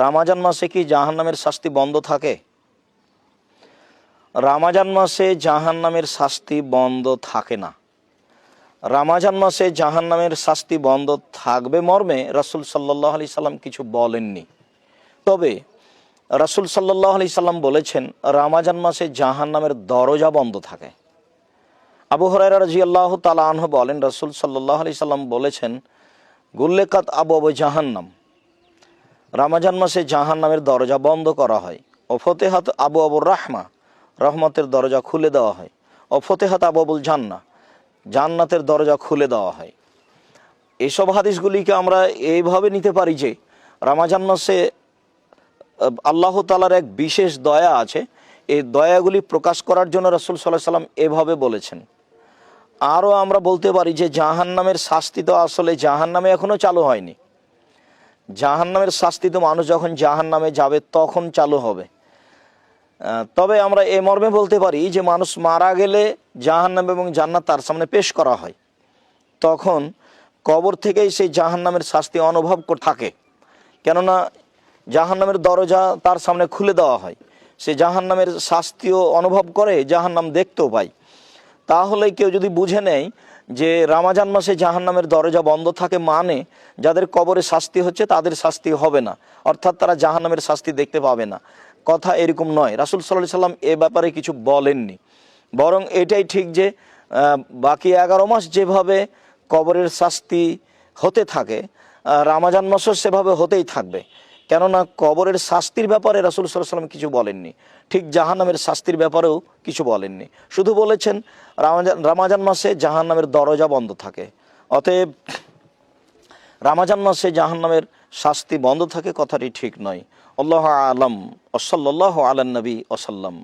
রামাজান মাসে কি জাহান্নামের শাস্তি বন্ধ থাকে? রামাজান মাসে জাহান্নামের শাস্তি বন্ধ থাকে না। রামাজান মাসে জাহান্নামের শাস্তি বন্ধ থাকবে মর্মে রাসূল সাল্লাল্লাহু আলাইহি সাল্লাম কিছু বলেননি। তবে রাসূল সাল্লাল্লাহু আলাইহি সাল্লাম বলেছেন রামাজান মাসে জাহান্নামের দরজা বন্ধ থাকে। আবু হুরায়রা রাদিয়াল্লাহু তাআলা আনহু বলেন, রাসূল সাল্লাল্লাহু আলাইহি সাল্লাম বলেছেন, গুল্লেকাত আবওয়াবু জাহান্নাম, রামাজান মাসে জাহান্নামের দরজা বন্ধ করা হয়। ও ফতেহাত আবওয়াবুর রাহমা, রহমতের দরজা খুলে দেওয়া হয়। ও ফতেহাত আবওয়াবুল জান্নাহ, জান্নাতের দরজা খুলে দেওয়া হয়। এইসব হাদিসগুলিকে আমরা এইভাবে নিতে পারি যে রামাজান মাসে আল্লাহ তাআলার এক বিশেষ দয়া আছে। এই দয়াগুলি প্রকাশ করার জন্য রাসূল সাল্লাল্লাহু আলাইহি সাল্লাম এভাবে বলেছেন। আরও আমরা বলতে পারি যে জাহান্নামের শাস্তি তো আসলে জাহান্নামে এখনও চালু হয়নি। জাহান্নামের শাস্তি তো মানুষ যখন জাহান্নামে যাবে তখন চালু হবে। তবে আমরা এ মর্মে বলতে পারি যে মানুষ মারা গেলে জাহান্নাম এবং জান্নাত তার সামনে পেশ করা হয়, তখন কবর থেকেই সেই জাহান্নামের শাস্তি অনুভব করে থাকে। কেননা জাহান্নামের দরজা তার সামনে খুলে দেওয়া হয়, সে জাহান্নামের শাস্তিও অনুভব করে, জাহান্নাম দেখতেও পায়। তাহলে কেউ যদি বুঝে নেয় যে রামাজান মাসে জাহান্নামের দরজা বন্ধ থাকে মানে যাদের কবরে শাস্তি হচ্ছে তাদের শাস্তি হবে না, অর্থাৎ তারা জাহান্নামের শাস্তি দেখতে পাবে না, কথা এরকম নয়। রাসূল সাল্লাল্লাহু আলাইহি সাল্লাম এ ব্যাপারে কিছু বলেননি। বরং এটাই ঠিক যে বাকি 11 মাস যেভাবে কবরের শাস্তি হতে থাকে রামাজান মাসও সেভাবে হতেই থাকবে। কেননা কবরের শাস্তির ব্যাপারে রাসূল সাল্লাল্লাহু আলাইহি সাল্লাম কিছু বলেননি, ঠিক জাহান্নামের শাস্তির ব্যাপারেও কিছু বলেননি। শুধু বলেছেন রামাজান মাসে জাহান্নামের দরজা বন্ধ থাকে। অতএব রামাজান মাসে জাহান্নামের শাস্তি বন্ধ থাকে কথাটি ঠিক নয়। আল্লাহু আ'লাম। ওয়া সাল্লাল্লাহু আলান নবী ওয়া সাল্লাম।